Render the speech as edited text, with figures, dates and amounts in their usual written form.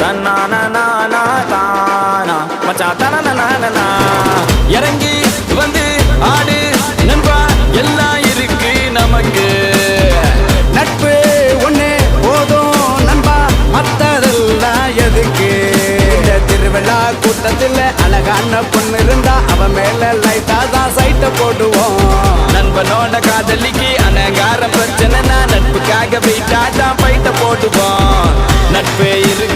தன்னானா தானா மச்சான் தனனா இறங்கி வந்து ஆடு நண்பா எல்லாம் இருக்கு நமக்கு. நட்பு ஒண்ணு போதும் நண்பா, மத்ததெல்லாம் எதுக்கு? இந்த திருவிழா கூட்டத்தில் அழகான பொண்ணு இருந்தா அவன் மேல லைட்டா தான் சைட்ட போடுவோம். நண்பனோட காதலிக்கு அனகார பிரச்சனைனா நட்புக்காக வெயிட்டா தான் பைட்ட போடுவோம். நட்பே இருக்கு